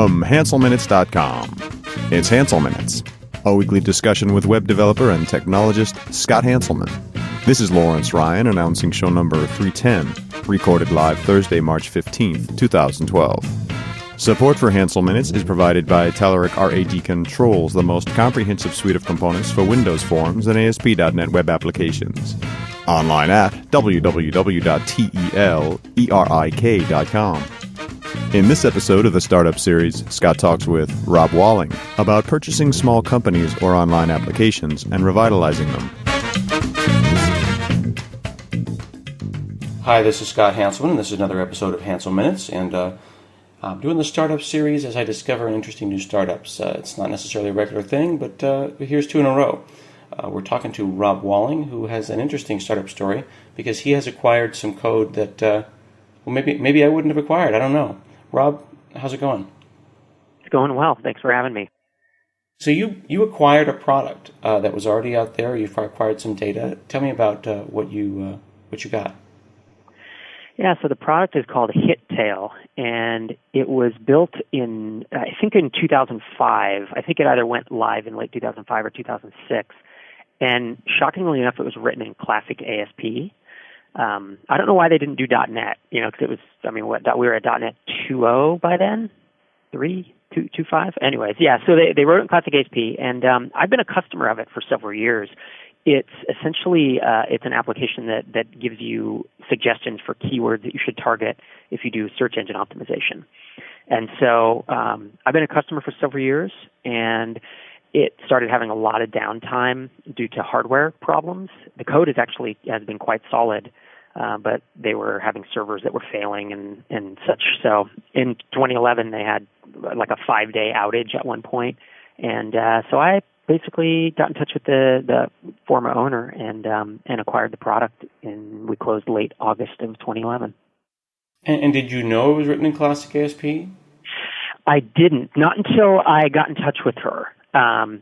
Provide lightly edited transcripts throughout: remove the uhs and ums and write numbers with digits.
From HanselMinutes.com, it's Hansel Minutes, a weekly discussion with web developer and technologist Scott Hanselman. This is Lawrence Ryan announcing show number 310, recorded live Thursday, March 15th, 2012. Support for Hansel Minutes is provided by Telerik RAD Controls, the most comprehensive suite of components for Windows Forms and ASP.NET web applications. Online at www.telerik.com. In this episode of the Startup Series, Scott talks with Rob Walling about purchasing small companies or online applications and revitalizing them. Hi, this is Scott Hanselman, and this is another episode of Hansel Minutes, and I'm doing the Startup Series as I discover interesting new startups. It's not necessarily a regular thing, but here's two in a row. We're talking to Rob Walling, who has an interesting startup story, because he has acquired some code that, maybe I wouldn't have acquired. I don't know. Rob, how's it going? It's going well. Thanks for having me. So you acquired a product that was already out there. You've acquired some data. Tell me about what you got. Yeah, so the product is called HitTail, and it was built in 2005. I think it either went live in late 2005 or 2006. And shockingly enough, it was written in Classic ASP. I don't know why they didn't do .NET, because it was, we were at .NET 2.0 by then, 2.5? Anyways, yeah, so they wrote it in Classic ASP, and I've been a customer of it for several years. It's essentially, it's an application that gives you suggestions for keywords that you should target if you do search engine optimization. And so I've been a customer for several years, and it started having a lot of downtime due to hardware problems. The code has been quite solid, but they were having servers that were failing and such. So in 2011, they had like a 5-day outage at one point. And so I basically got in touch with the former owner and acquired the product, and we closed late August of 2011. And did you know it was written in Classic ASP? I didn't, not until I got in touch with her. I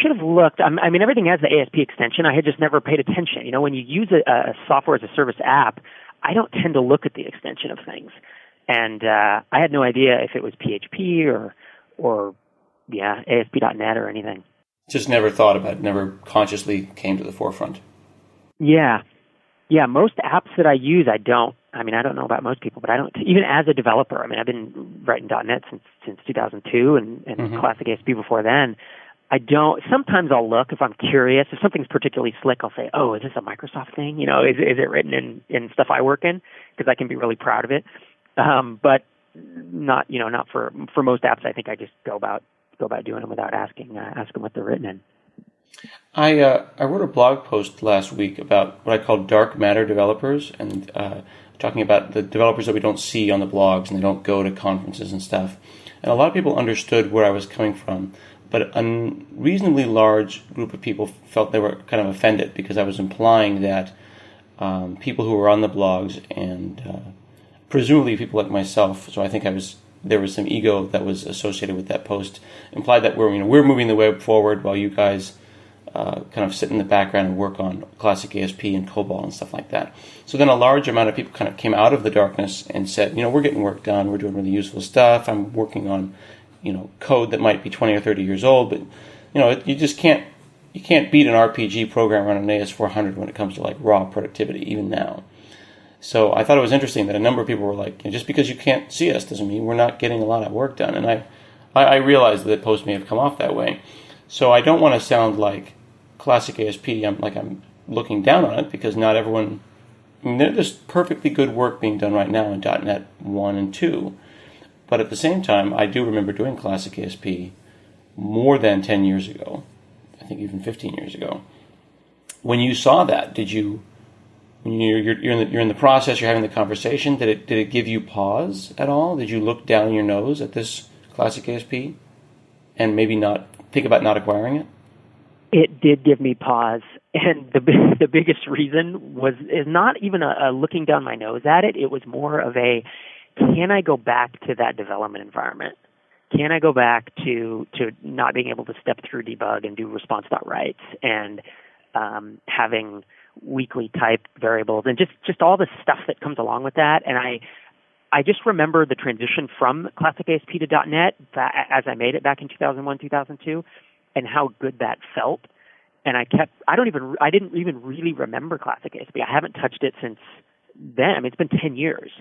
should have looked. Everything has the ASP extension. I had just never paid attention. When you use a software as a service app, I don't tend to look at the extension of things. And I had no idea if it was PHP or ASP.NET or anything. Just never thought about it, never consciously came to the forefront. Yeah, most apps that I use, I don't. I don't know about most people, but I don't. Even as a developer, I've been writing .NET since 2002 and Classic ASP before then. I don't. Sometimes I'll look if I'm curious. If something's particularly slick, I'll say, "Oh, is this a Microsoft thing? Is it written in stuff I work in?" Because I can be really proud of it. But not for most apps. I think I just go about doing them without asking what they're written in. I wrote a blog post last week about what I call dark matter developers, and talking about the developers that we don't see on the blogs and they don't go to conferences and stuff. And a lot of people understood where I was coming from, but a reasonably large group of people felt they were kind of offended because I was implying that people who were on the blogs and presumably people like myself, so I think there was some ego that was associated with that post, implied that we're moving the web forward while you guys kind of sit in the background and work on Classic ASP and COBOL and stuff like that. So then a large amount of people kind of came out of the darkness and said, we're getting work done, we're doing really useful stuff, I'm working on, code that might be 20 or 30 years old, but, you just can't beat an RPG program on an AS400 when it comes to like raw productivity, even now. So I thought it was interesting that a number of people were like, just because you can't see us doesn't mean we're not getting a lot of work done. And I realized that the post may have come off that way. So I don't want to sound like Classic ASP, I'm looking down on it, because not everyone, there's perfectly good work being done right now in .NET 1 and 2. But at the same time, I do remember doing Classic ASP more than 10 years ago, I think even 15 years ago. When you saw that, did you, when you're in the process, you're having the conversation, did it give you pause at all? Did you look down your nose at this Classic ASP and maybe not think about not acquiring it? It did give me pause, and the biggest reason is not even a looking down my nose at it. It was more of a, can I go back to that development environment? Can I go back to not being able to step through debug and do response.writes and having weekly type variables and just all the stuff that comes along with that? And I just remember the transition from Classic ASP to .NET as I made it back in 2001, 2002, and how good that felt. And I didn't even really remember Classic ASP. I haven't touched it since then. I mean, it's been 10 years.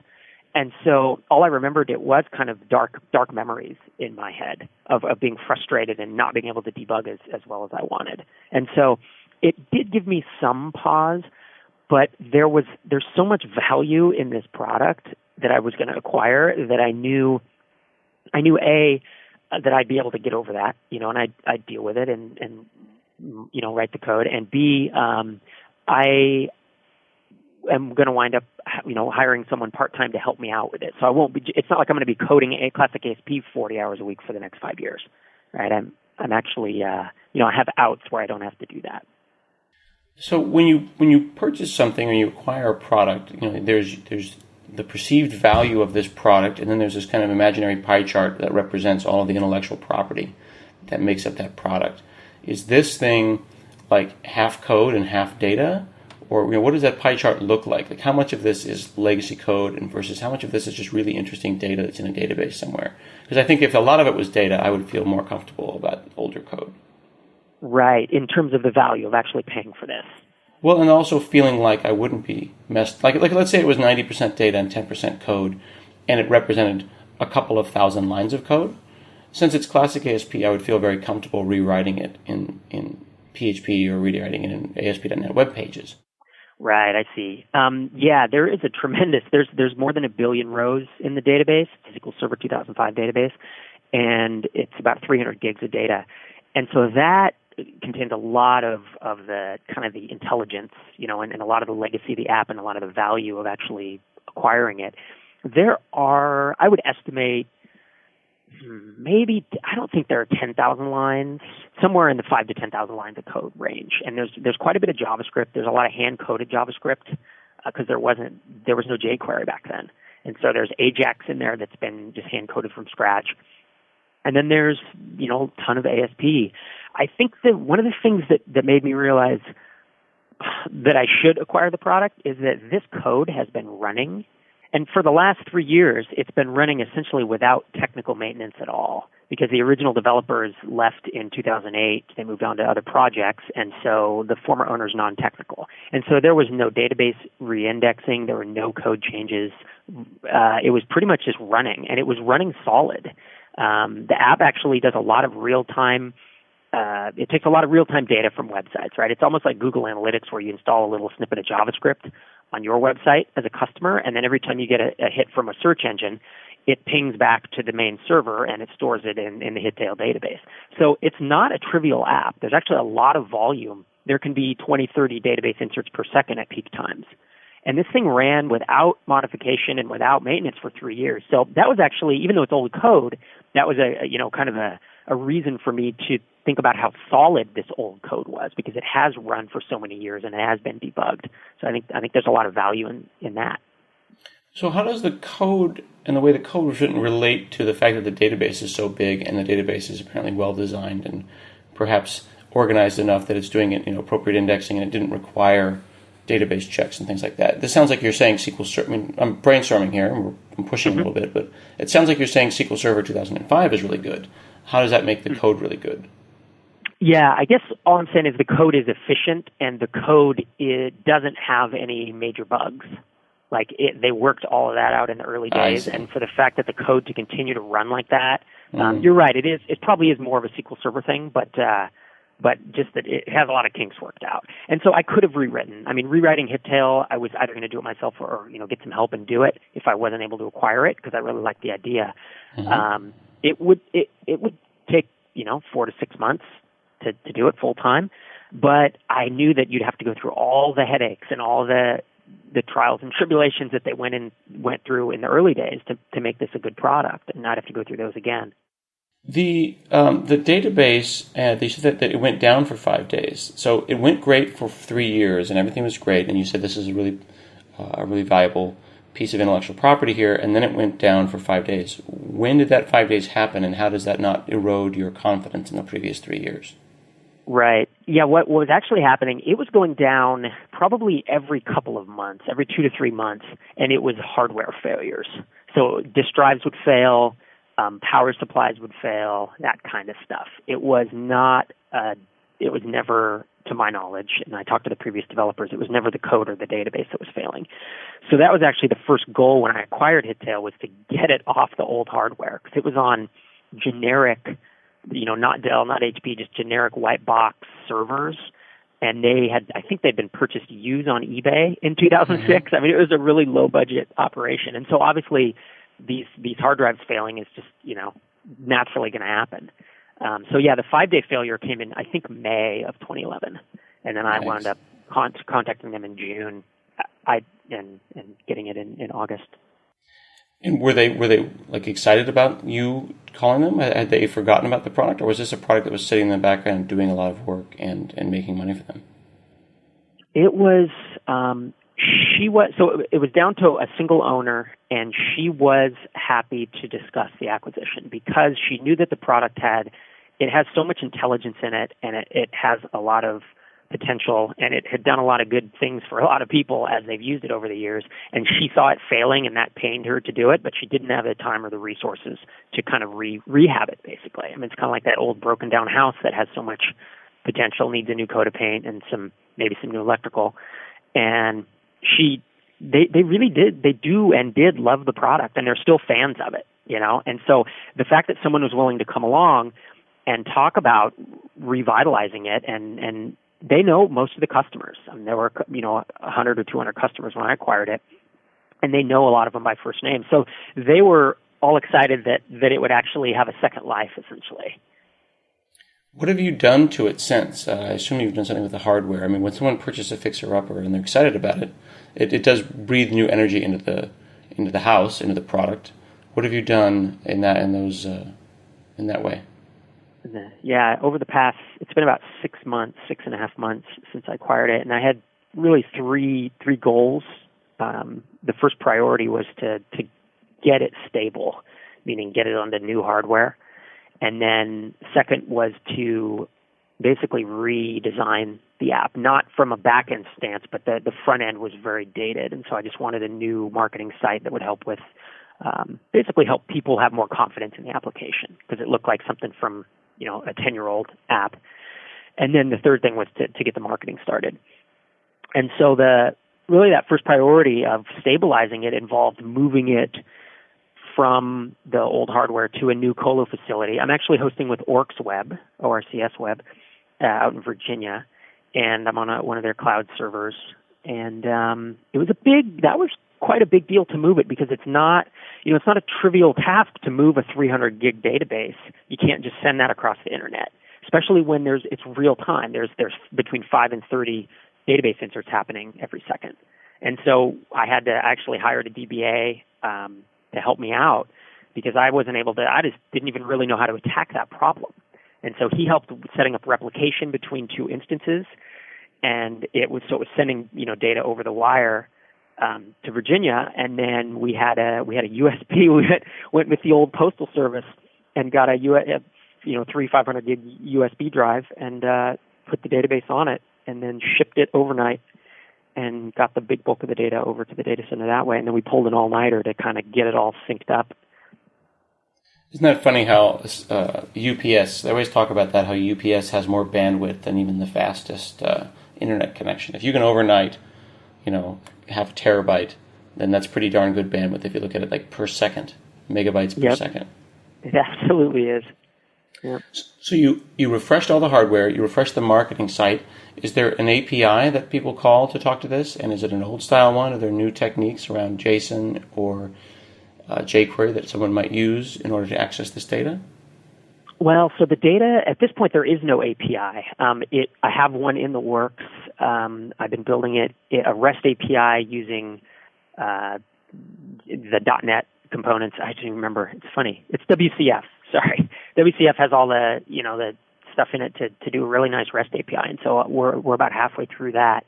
And so all I remembered, it was kind of dark memories in my head of being frustrated and not being able to debug as well as I wanted. And so it did give me some pause, but there's so much value in this product that I was going to acquire that I knew that I'd be able to get over that, and I'd deal with it and write the code, and B, I am going to wind up, hiring someone part-time to help me out with it. So it's not like I'm going to be coding a Classic ASP 40 hours a week for the next 5 years, right? I'm actually, I have outs where I don't have to do that. So when you purchase something or you acquire a product, there's the perceived value of this product, and then there's this kind of imaginary pie chart that represents all of the intellectual property that makes up that product. Is this thing like half code and half data? Or what does that pie chart look like? Like how much of this is legacy code and versus how much of this is just really interesting data that's in a database somewhere? Because I think if a lot of it was data, I would feel more comfortable about older code. Right, in terms of the value of actually paying for this. Well, and also feeling like I wouldn't be messed. Like let's say it was 90% data and 10% code, and it represented a couple of thousand lines of code. Since it's Classic ASP, I would feel very comfortable rewriting it in PHP or rewriting it in ASP.NET web pages. Right, I see. There is a tremendous, there's more than 1 billion rows in the database, the SQL Server 2005 database, and it's about 300 gigs of data. And so that contains a lot of the kind of the intelligence, and a lot of the legacy of the app and a lot of the value of actually acquiring it. There are, I would estimate, I don't think there are 10,000 lines, somewhere in the 5 to 10,000 lines of code range. And there's quite a bit of JavaScript. There's a lot of hand-coded JavaScript because there was no jQuery back then. And so there's Ajax in there that's been just hand-coded from scratch. And then there's, a ton of ASP. I think that one of the things that made me realize that I should acquire the product is that this code has been running. And for the last 3 years, it's been running essentially without technical maintenance at all because the original developers left in 2008. They moved on to other projects, and so the former owner's non-technical. And so there was no database re-indexing. There were no code changes. It was pretty much just running, and it was running solid. The app actually does a lot of real-time it takes a lot of real-time data from websites, right? It's almost like Google Analytics where you install a little snippet of JavaScript on your website as a customer, and then every time you get a hit from a search engine, it pings back to the main server and it stores it in the Hittail database. So it's not a trivial app. There's actually a lot of volume. There can be 20, 30 database inserts per second at peak times. And this thing ran without modification and without maintenance for 3 years. So that was actually, even though it's old code, that was a reason for me to think about how solid this old code was because it has run for so many years and it has been debugged. So I think there's a lot of value in that. So how does the code and the way the code was written relate to the fact that the database is so big and the database is apparently well designed and perhaps organized enough that it's doing it, appropriate indexing and it didn't require database checks and things like that? This sounds like you're saying SQL Server. I mean, I'm brainstorming here. I'm pushing a little bit, but it sounds like you're saying SQL Server 2005 is really good. How does that make the code really good? Yeah, I guess all I'm saying is the code is efficient and the code doesn't have any major bugs. They worked all of that out in the early days, and for the fact that the code to continue to run like that, you're right. It probably is more of a SQL Server thing, but just that it has a lot of kinks worked out. And so I could have rewritten. I mean, rewriting Hittail, I was either going to do it myself or get some help and do it if I wasn't able to acquire it because I really liked the idea. It would take 4 to 6 months to do it full time, but I knew that you'd have to go through all the headaches and all the trials and tribulations that they went through in the early days to make this a good product and not have to go through those again. The database, they said that it went down for 5 days. So it went great for 3 years and everything was great. And you said this is a really valuable piece of intellectual property here. And then it went down for 5 days. When did that 5 days happen and how does that not erode your confidence in the previous 3 years? Right. Yeah, what was actually happening, it was going down probably every couple of months, every 2 to 3 months, and it was hardware failures. So disk drives would fail, power supplies would fail, that kind of stuff. It was never, to my knowledge, and I talked to the previous developers, it was never the code or the database that was failing. So that was actually the first goal when I acquired Hittail, was to get it off the old hardware, because it was on generic, not Dell, not HP, just generic white box servers. And I think they'd been purchased used on eBay in 2006. Mm-hmm. I mean, it was a really low budget operation. And so obviously these hard drives failing is just, naturally going to happen. The 5-day failure came in, I think, May of 2011. And then I wound up contacting them in June and getting it in August. And were they like excited about you calling them? Had they forgotten about the product, or was this a product that was sitting in the background doing a lot of work and making money for them? It was it was down to a single owner, and she was happy to discuss the acquisition because she knew that the product has so much intelligence in it, and it has a lot of potential, and it had done a lot of good things for a lot of people as they've used it over the years. And she saw it failing, and that pained her to do it, but she didn't have the time or the resources to kind of rehab it, basically. I mean, it's kind of like that old broken down house that has so much potential, needs a new coat of paint and maybe some new electrical. And they really did love the product, and they're still fans of it, And so the fact that someone was willing to come along and talk about revitalizing it, and they know most of the customers. I mean, there were 100 or 200 customers when I acquired it, and they know a lot of them by first name. So they were all excited that it would actually have a second life, essentially. What have you done to it since? I assume you've done something with the hardware. I mean, when someone purchases a fixer-upper and they're excited about it, it does breathe new energy into the house, into the product. What have you done in that way? Yeah, over the past, it's been about 6.5 months since I acquired it, and I had really three goals. The first priority was to get it stable, meaning get it onto new hardware. And then second was to basically redesign the app, not from a back-end stance, but the front end was very dated. And so I just wanted a new marketing site that would help with, basically help people have more confidence in the application, because it looked like something from, a 10-year-old app. And then the third thing was to get the marketing started. And so that first priority of stabilizing it involved moving it from the old hardware to a new colo facility. I'm actually hosting with OrcsWeb, ORCS Web, out in Virginia, and I'm on one of their cloud servers. And that was quite a big deal to move it, because it's not a trivial task to move a 300 gig database. You can't just send that across the internet, especially when it's real time. There's between 5 and 30 database inserts happening every second. And so I had to actually hire a DBA to help me out, because I just didn't even really know how to attack that problem. And so he helped setting up replication between two instances, and it was sending data over the wire to Virginia, and then we had a USB. We went with the old postal service and got a 500 gig USB drive and put the database on it, and then shipped it overnight and got the big bulk of the data over to the data center that way. And then we pulled an all-nighter to kind of get it all synced up. Isn't that funny how UPS, they always talk about that, how UPS has more bandwidth than even the fastest internet connection. If you can overnight, half a terabyte, then that's pretty darn good bandwidth if you look at it like per second, megabytes per second. It absolutely is. Yeah. So you refreshed all the hardware, you refreshed the marketing site. Is there an API that people call to talk to this? And is it an old style one? Are there new techniques around JSON or jQuery that someone might use in order to access this data? Well, so the data, at this point, there is no API. I have one in the works. I've been building a REST API using the .NET components. I don't even remember. It's funny. It's WCF. Sorry. WCF has all the stuff in it to do a really nice REST API, and so we're about halfway through that.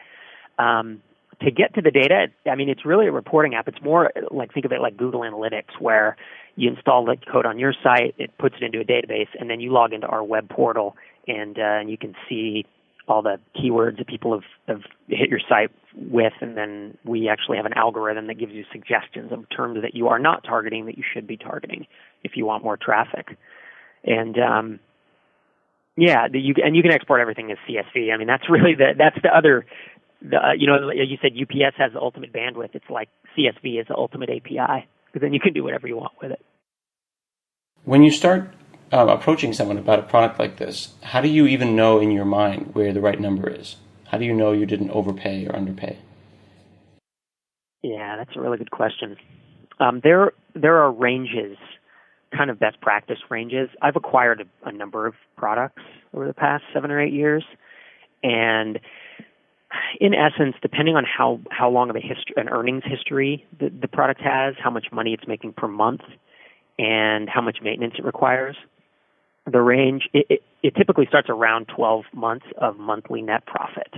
To get to the data, I mean, it's really a reporting app. It's more like, think of it like Google Analytics, where you install the code on your site, it puts it into a database, and then you log into our web portal, and you can see all the keywords that people have hit your site with, and then we actually have an algorithm that gives you suggestions of terms that you are not targeting that you should be targeting if you want more traffic. And you can export everything as CSV. I mean, that's really you said UPS has the ultimate bandwidth. It's like CSV is the ultimate API, because then you can do whatever you want with it. When you start approaching someone about a product like this, how do you even know in your mind where the right number is? How do you know you didn't overpay or underpay? Yeah, that's a really good question. There are ranges, kind of best practice ranges. I've acquired a number of products over the past 7 or 8 years, and in essence, depending on how long of an earnings history the product has, how much money it's making per month, and how much maintenance it requires, the range, it typically starts around 12 months of monthly net profit.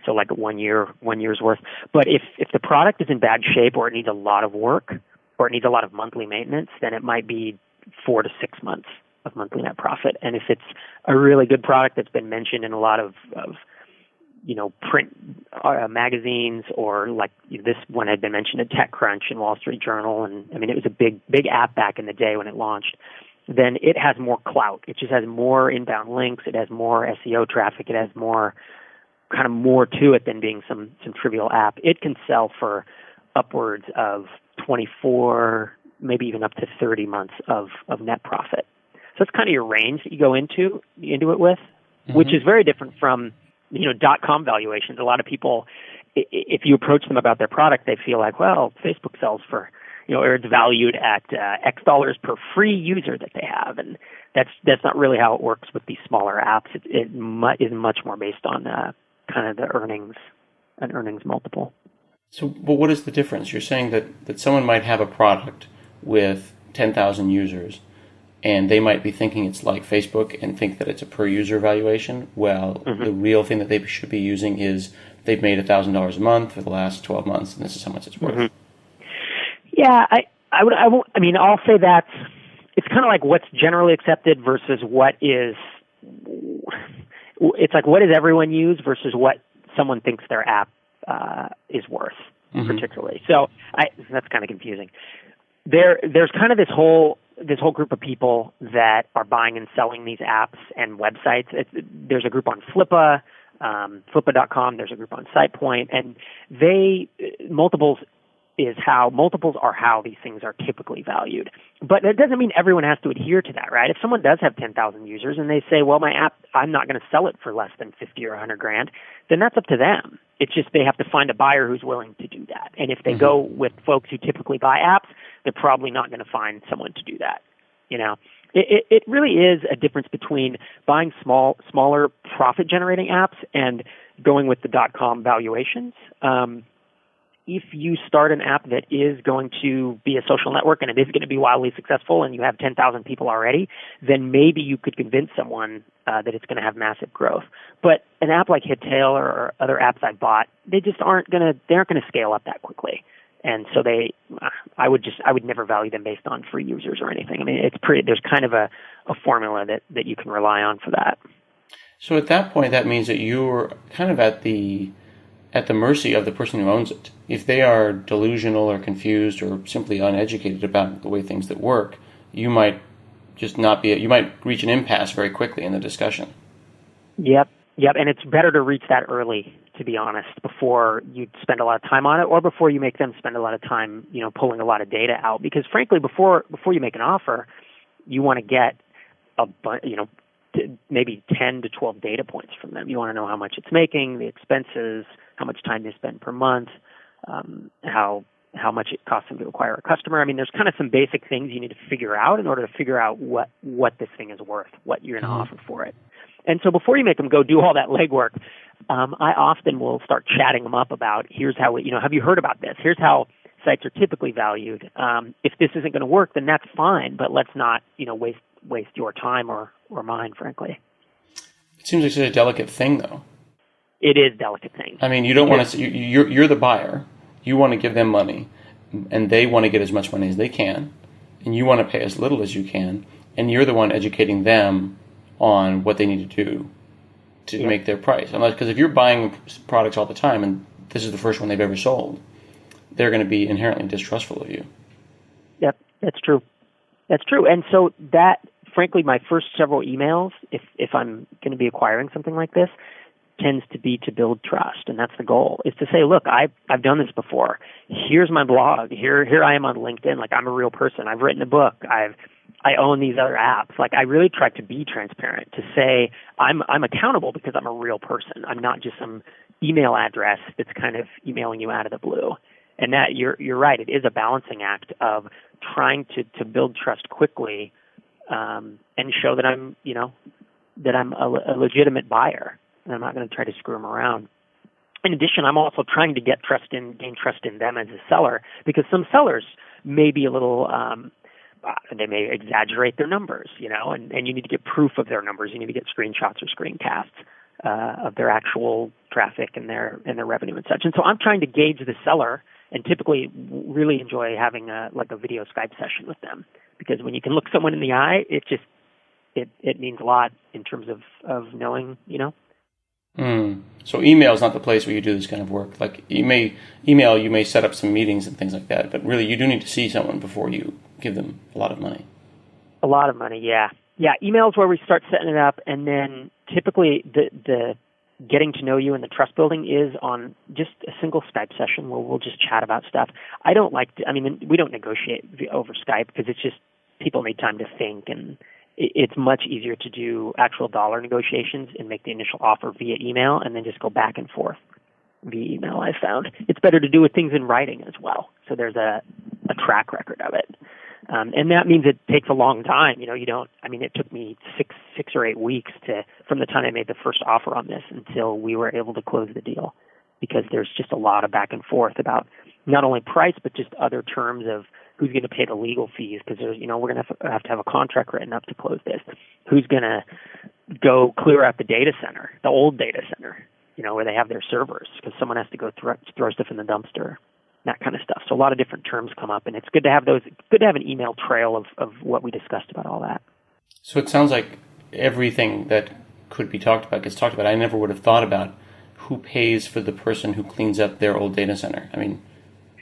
So like 1 year's worth. But if the product is in bad shape, or it needs a lot of work, or it needs a lot of monthly maintenance, then it might be 4 to 6 months of monthly net profit. And if it's a really good product that's been mentioned in a lot of print magazines, or like this one had been mentioned in TechCrunch and Wall Street Journal, and I mean, it was a big app back in the day when it launched, then it has more clout. It just has more inbound links. It has more SEO traffic. It has more to it than being some trivial app. It can sell for upwards of 24, maybe even up to 30 months of net profit. So it's kind of your range that you go into it with, which is very different from .com valuations. A lot of people, if you approach them about their product, they feel like, well, Facebook sells for, or it's valued at X dollars per free user that they have, and that's not really how it works with these smaller apps. It is much more based on kind of the earnings multiple. So, but what is the difference? You're saying that someone might have a product with 10,000 users, and they might be thinking it's like Facebook and think that it's a per user valuation. Well, the real thing that they should be using is they've made $1,000 a month for the last 12 months, and this is how much it's worth. Mm-hmm. Yeah, I'll say that it's kind of like what's generally accepted versus what is. It's like, what does everyone use versus what someone thinks their app is worth, particularly. So that's kind of confusing. There's kind of this whole group of people that are buying and selling these apps and websites. There's a group on Flippa, Flippa.com. There's a group on SitePoint, and multiples are how these things are typically valued. But that doesn't mean everyone has to adhere to that, right? If someone does have 10,000 users and they say, well, my app, I'm not going to sell it for less than 50 or 100 grand, then that's up to them. It's just they have to find a buyer who's willing to do that. And if they go with folks who typically buy apps, they're probably not going to find someone to do that. It really is a difference between buying smaller profit-generating apps and going with the .com valuations. If you start an app that is going to be a social network and it is going to be wildly successful and you have 10,000 people already, then maybe you could convince someone that it's going to have massive growth. But an app like HitTail or other apps I bought, they aren't going to scale up that quickly. And so I would never value them based on free users or anything. I mean, there's kind of a formula that you can rely on for that. So at that point, that means that you're kind of at the mercy of the person who owns it. If they are delusional or confused or simply uneducated about the way things that work, you might just you might reach an impasse very quickly in the discussion. Yep, and it's better to reach that early, to be honest, before you spend a lot of time on it, or before you make them spend a lot of time, pulling a lot of data out. Because frankly, before you make an offer, you want to get maybe 10 to 12 data points from them. You want to know how much it's making, the expenses, how much time they spend per month, how much it costs them to acquire a customer. I mean, there's kind of some basic things you need to figure out in order to figure out what this thing is worth, what you're going to offer for it. And so before you make them go do all that legwork, I often will start chatting them up about, here's how, have you heard about this? Here's how sites are typically valued. If this isn't going to work, then that's fine, but let's not, waste your time or mine, frankly. It seems like such a delicate thing, though. It is a delicate thing. I mean, you don't want to. You're the buyer. You want to give them money, and they want to get as much money as they can, and you want to pay as little as you can, and you're the one educating them on what they need to do to make their price. Because if you're buying products all the time and this is the first one they've ever sold, they're going to be inherently distrustful of you. Yep, that's true. That's true. And so that, frankly, my first several emails, if I'm going to be acquiring something like this, tends to be to build trust, and that's the goal, is to say, look, I've done this before. Here's my blog. Here I am on LinkedIn. Like, I'm a real person. I've written a book. I own these other apps. Like, I really try to be transparent, to say I'm accountable because I'm a real person. I'm not just some email address that's kind of emailing you out of the blue. And that you're right. It is a balancing act of trying to build trust quickly, and show that I'm a legitimate buyer, and I'm not going to try to screw them around. In addition, I'm also trying to gain trust in them as a seller, because some sellers may be a little, they may exaggerate their numbers, and you need to get proof of their numbers. You need to get screenshots or screencasts of their actual traffic and their revenue and such. And so I'm trying to gauge the seller, and typically really enjoy having a video Skype session with them, because when you can look someone in the eye, it means a lot in terms of knowing, So email is not the place where you do this kind of work. Like, you may set up some meetings and things like that, but really you do need to see someone before you give them a lot of money. A lot of money, yeah. Yeah, email is where we start setting it up, and then typically the getting to know you and the trust building is on just a single Skype session where we'll just chat about stuff. We don't negotiate over Skype because it's just, people need time to think, and it's much easier to do actual dollar negotiations and make the initial offer via email and then just go back and forth via email. I found it's better to do with things in writing as well, so there's a track record of it. And that means it takes a long time. It took me six or 8 weeks from the time I made the first offer on this until we were able to close the deal, because there's just a lot of back and forth about not only price, but just other terms of who's going to pay the legal fees, because we're going to have a contract written up to close this. Who's going to go clear out the data center, the old data center, where they have their servers, because someone has to go throw stuff in the dumpster. That kind of stuff. So a lot of different terms come up, and it's good to have those. Good to have an email trail of what we discussed about all that. So it sounds like everything that could be talked about gets talked about. I never would have thought about who pays for the person who cleans up their old data center.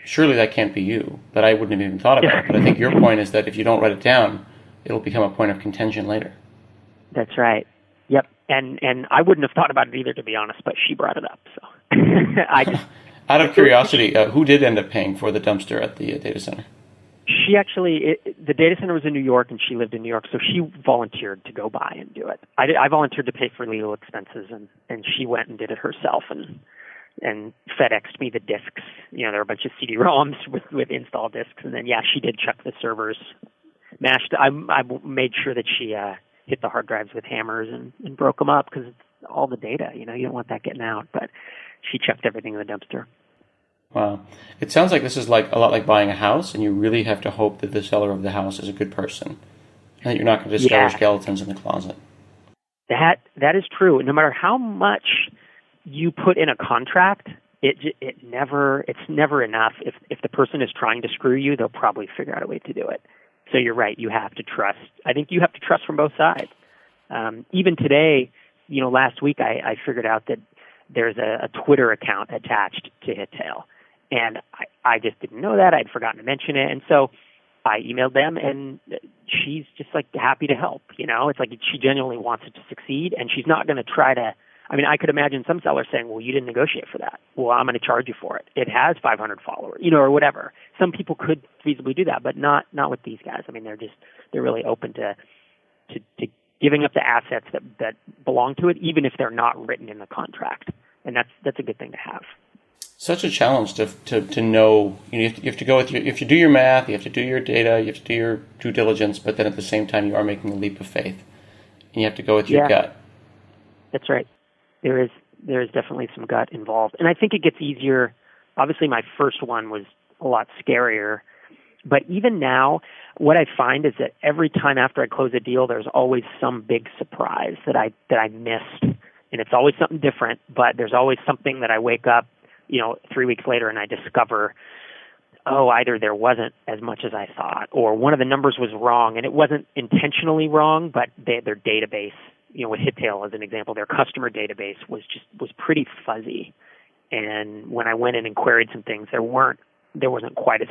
Surely that can't be you, but I wouldn't have even thought about it. But I think your point is that if you don't write it down, it'll become a point of contention later. That's right. Yep. And I wouldn't have thought about it either, to be honest, but she brought it up. So I just. Out of curiosity, who did end up paying for the dumpster at the data center? She actually, the data center was in New York, and she lived in New York, so she volunteered to go by and do it. I volunteered to pay for legal expenses, and she went and did it herself, and FedExed me the discs. There were a bunch of CD-ROMs with install discs, and then, she did chuck the servers. I made sure that she hit the hard drives with hammers and broke them up, because it's all the data. You don't want that getting out, but she chucked everything in the dumpster. Wow. It sounds like this is a lot like buying a house, and you really have to hope that the seller of the house is a good person, and that you're not going to discover skeletons in the closet. That is true. No matter how much you put in a contract, it's never enough. If the person is trying to screw you, they'll probably figure out a way to do it. So you're right. You have to trust. I think you have to trust from both sides. Even today, last week I figured out that there's a Twitter account attached to Hittail. And I just didn't know that. I'd forgotten to mention it. And so I emailed them, and she's just happy to help. It's like she genuinely wants it to succeed, and she's not going to try to. I could imagine some sellers saying, well, you didn't negotiate for that. Well, I'm going to charge you for it. It has 500 followers, or whatever. Some people could feasibly do that, but not with these guys. They're really open to giving up the assets that belong to it, even if they're not written in the contract. And that's a good thing to have. Such a challenge to know. You have to go with you have to do your math, you have to do your data, you have to do your due diligence, but then at the same time you are making a leap of faith, and you have to go with your gut. That's right. There is definitely some gut involved, and I think it gets easier. Obviously, my first one was a lot scarier, but even now, what I find is that every time after I close a deal, there's always some big surprise that I missed, and it's always something different. But there's always something that I wake up, 3 weeks later, and I discover, either there wasn't as much as I thought, or one of the numbers was wrong, and it wasn't intentionally wrong, but their database with Hittail as an example, their customer database was pretty fuzzy. And when I went in and queried some things, there wasn't quite as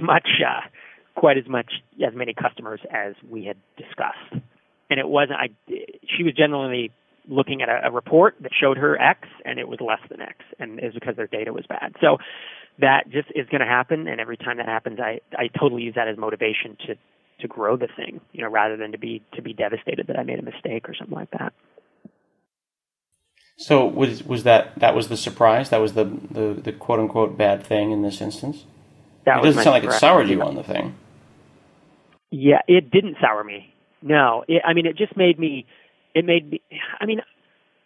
many customers as we had discussed. And it wasn't. She was generally looking at a report that showed her X, and it was less than X, and it was because their data was bad. So that just is going to happen, and every time that happens, I totally use that as motivation to grow the thing, rather than to be devastated that I made a mistake or something like that. So was that was the surprise? That was the quote unquote bad thing in this instance? It doesn't sound like it soured you on the thing. Yeah, it didn't sour me. No, it just made me. It made me.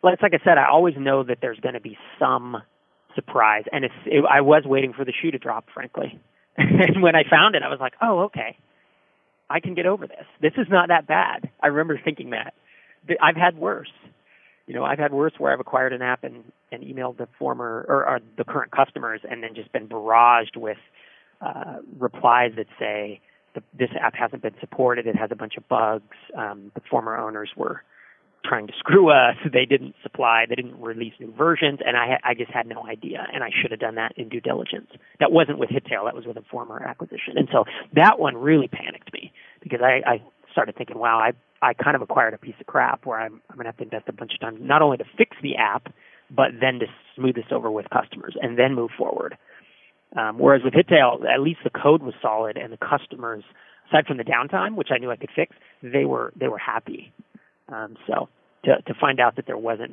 Like I said, I always know that there's going to be some surprise, and I was waiting for the shoe to drop, frankly. And when I found it, I was like, oh, okay, I can get over this. This is not that bad. I remember thinking that. I've had worse. I've had worse where I've acquired an app and emailed the former or the current customers and then just been barraged with replies that say this app hasn't been supported. It has a bunch of bugs. The former owners were trying to screw us. They didn't release new versions, and I just had no idea, and I should have done that in due diligence. That wasn't with Hittail. That was with a former acquisition. And so that one really panicked me because I started thinking, wow, I kind of acquired a piece of crap where I'm going to have to invest a bunch of time not only to fix the app, but then to smooth this over with customers and then move forward. Whereas with Hittail, at least the code was solid, and the customers, aside from the downtime, which I knew I could fix, they were happy. So to find out that there wasn't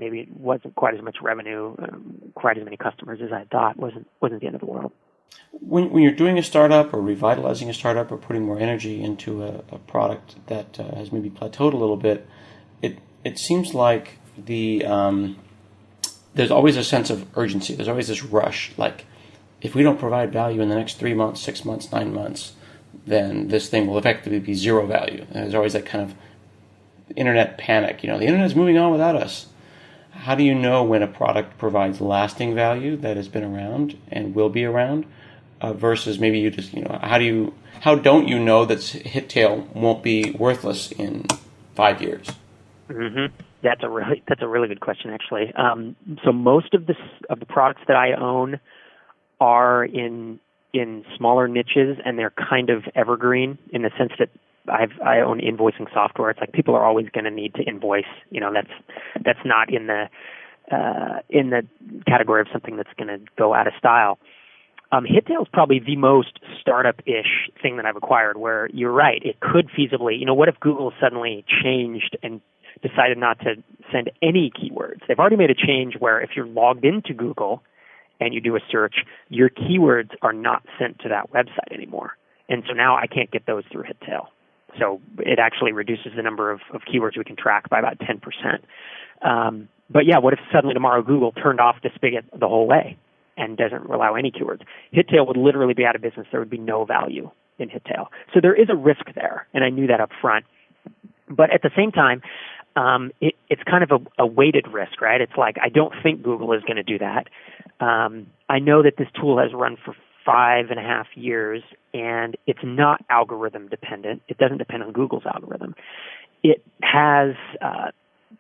quite as much revenue, quite as many customers as I thought wasn't the end of the world. When you're doing a startup or revitalizing a startup or putting more energy into a product that has maybe plateaued a little bit, it seems like there's always a sense of urgency. There's always this rush. Like, if we don't provide value in the next 3 months, 6 months, 9 months, then this thing will effectively be zero value. And there's always that kind of internet panic. The internet's moving on without us. How do you know when a product provides lasting value that has been around and will be around versus maybe you just, how don't you know that Hittail won't be worthless in 5 years? Mm-hmm. That's a really good question, actually. So most of the products that I own are in smaller niches, and they're kind of evergreen in the sense that I own invoicing software. It's like people are always going to need to invoice. That's not in the category of something that's going to go out of style. Hittail is probably the most startup-ish thing that I've acquired. Where you're right, it could feasibly. What if Google suddenly changed and decided not to send any keywords? They've already made a change where if you're logged into Google and you do a search, your keywords are not sent to that website anymore. And so now I can't get those through Hittail. So it actually reduces the number of keywords we can track by about 10%. But yeah, what if suddenly tomorrow Google turned off the spigot the whole way and doesn't allow any keywords? Hittail would literally be out of business. There would be no value in Hittail. So there is a risk there, and I knew that up front. But at the same time, it's kind of a weighted risk, right? It's like I don't think Google is going to do that. I know that this tool has run for 5.5 years, and it's not algorithm dependent. It doesn't depend on Google's algorithm. It has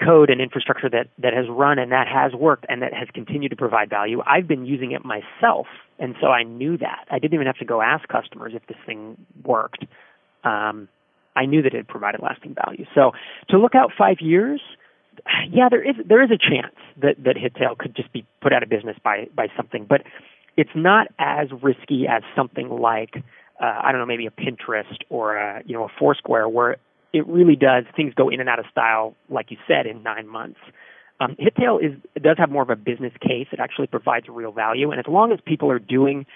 code and infrastructure that has run and that has worked and that has continued to provide value. I've been using it myself, and so I knew that. I didn't even have to go ask customers if this thing worked. I knew that it provided lasting value. So to look out 5 years, yeah, there is a chance that Hittail could just be put out of business by something, but it's not as risky as something like maybe a Pinterest or a Foursquare, where it really things go in and out of style, like you said, in 9 months. Hittail does have more of a business case. It actually provides real value, and as long as people are doing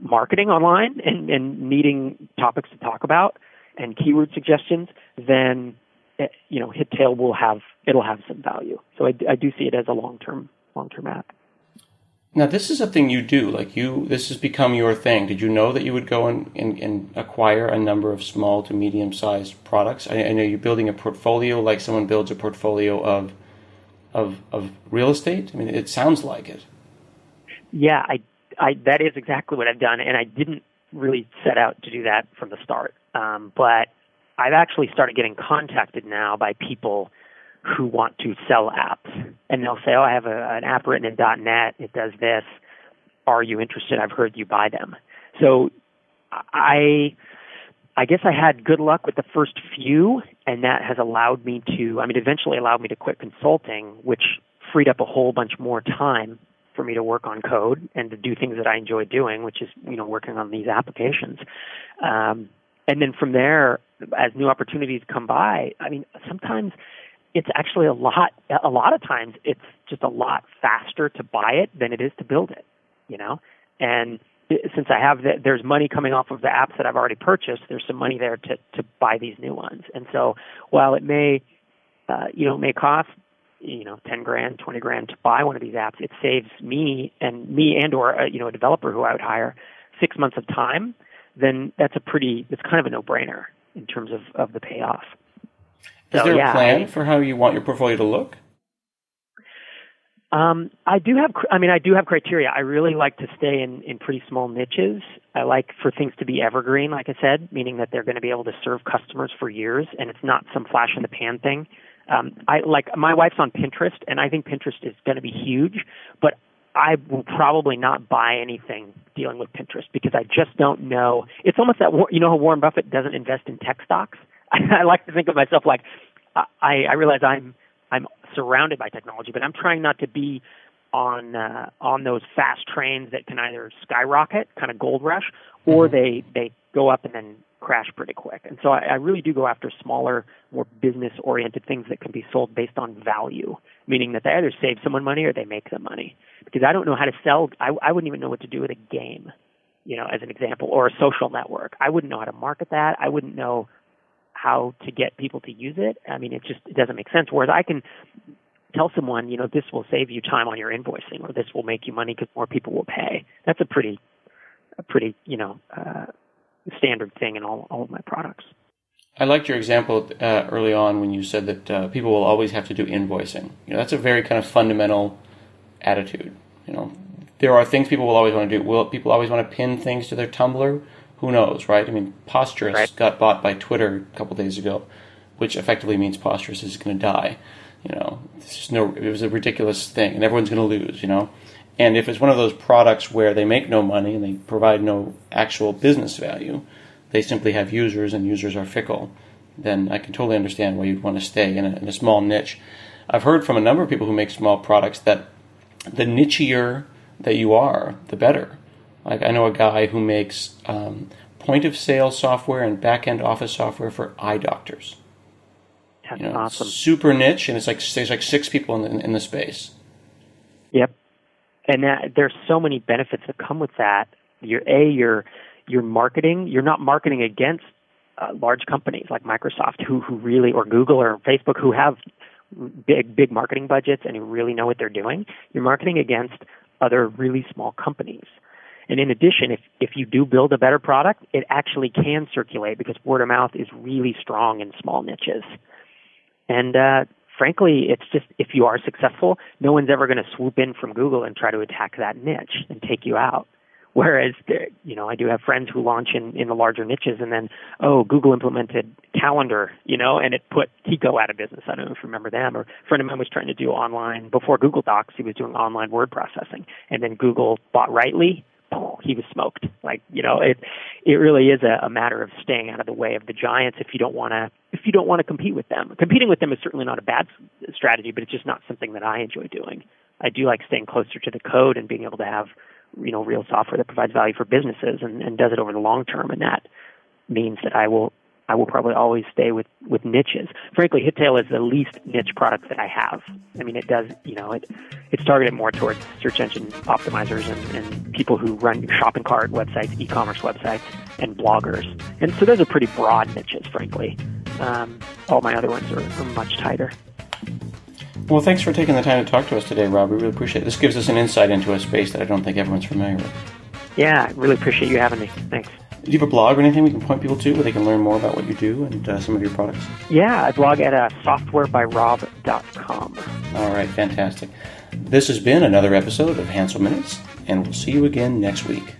marketing online and needing topics to talk about and keyword suggestions, then Hittail it'll have some value. So I do see it as a long-term app. Now, this is something you do. This has become your thing. Did you know that you would go and acquire a number of small to medium-sized products? I know you're building a portfolio like someone builds a portfolio of real estate. I mean, it sounds like it. Yeah, I that is exactly what I've done, and I didn't really set out to do that from the start. But I've actually started getting contacted now by people who want to sell apps. And they'll say, oh, I have an app written in .NET. It does this. Are you interested? I've heard you buy them. So I guess I had good luck with the first few, and that has allowed me to, eventually allowed me to quit consulting, which freed up a whole bunch more time for me to work on code and to do things that I enjoy doing, which is, working on these applications. And then from there, as new opportunities come by, sometimes it's actually a lot of times it's just a lot faster to buy it than it is to build it, And since I have there's money coming off of the apps that I've already purchased, there's some money there to buy these new ones. And so while it may cost, $10,000, $20,000 to buy one of these apps, it saves me and or a developer who I would hire 6 months of time. Then it's kind of a no-brainer in terms of the payoff. Is there a plan for how you want your portfolio to look? I do have criteria. I really like to stay in pretty small niches. I like for things to be evergreen, like I said, meaning that they're going to be able to serve customers for years, and it's not some flash in the pan thing. My wife's on Pinterest, and I think Pinterest is going to be huge, but I will probably not buy anything dealing with Pinterest because I just don't know. It's almost that, how Warren Buffett doesn't invest in tech stocks? I like to think of myself like I realize I'm surrounded by technology, but I'm trying not to be on those fast trains that can either skyrocket, kind of gold rush, or they go up and then crash pretty quick. And so I really do go after smaller, more business-oriented things that can be sold based on value, meaning that they either save someone money or they make them money. Because I don't know how to sell. I wouldn't even know what to do with a game, as an example, or a social network. I wouldn't know how to market that. I wouldn't know how to get people to use it. It doesn't make sense. Whereas I can tell someone, this will save you time on your invoicing, or this will make you money because more people will pay. That's a pretty standard thing in all of my products. I liked your example early on when you said that people will always have to do invoicing. That's a very kind of fundamental attitude. There are things people will always want to do. Will people always want to pin things to their Tumblr? Who knows, right? Posturous got bought by Twitter a couple days ago, which effectively means Posturous is going to die. It was a ridiculous thing, and everyone's going to lose, And if it's one of those products where they make no money and they provide no actual business value, they simply have users and users are fickle, then I can totally understand why you'd want to stay in a small niche. I've heard from a number of people who make small products that the nichier that you are, the better. Like I know a guy who makes point-of-sale software and back-end office software for eye doctors. That's awesome. Super niche, and there's like 6 people in the space. Yep. And there's so many benefits that come with that. You're marketing. You're not marketing against large companies like Microsoft, who really, or Google or Facebook, who have big marketing budgets and who really know what they're doing. You're marketing against other really small companies. And in addition, if you do build a better product, it actually can circulate because word of mouth is really strong in small niches. And frankly, it's just, if you are successful, no one's ever going to swoop in from Google and try to attack that niche and take you out. Whereas, I do have friends who launch in the larger niches, and then, Google implemented Calendar, and it put Kiko out of business. I don't know if you remember them. Or a friend of mine was trying to do online, before Google Docs, he was doing online word processing. And then Google bought Rightly, he was smoked. It really is a matter of staying out of the way of the giants if you don't want to compete with them. Competing with them is certainly not a bad strategy, but it's just not something that I enjoy doing. I do like staying closer to the code and being able to have real software that provides value for businesses and does it over the long term, and that means that I will probably always stay with niches. Frankly, HitTail is the least niche product that I have. It does, it's targeted more towards search engine optimizers and people who run shopping cart websites, e-commerce websites, and bloggers. And so those are pretty broad niches, frankly. All my other ones are much tighter. Well, thanks for taking the time to talk to us today, Rob. We really appreciate it. This gives us an insight into a space that I don't think everyone's familiar with. Yeah, I really appreciate you having me. Thanks. Do you have a blog or anything we can point people to where they can learn more about what you do and some of your products? Yeah, I blog at softwarebyrob.com. All right, fantastic. This has been another episode of Hansel Minutes, and we'll see you again next week.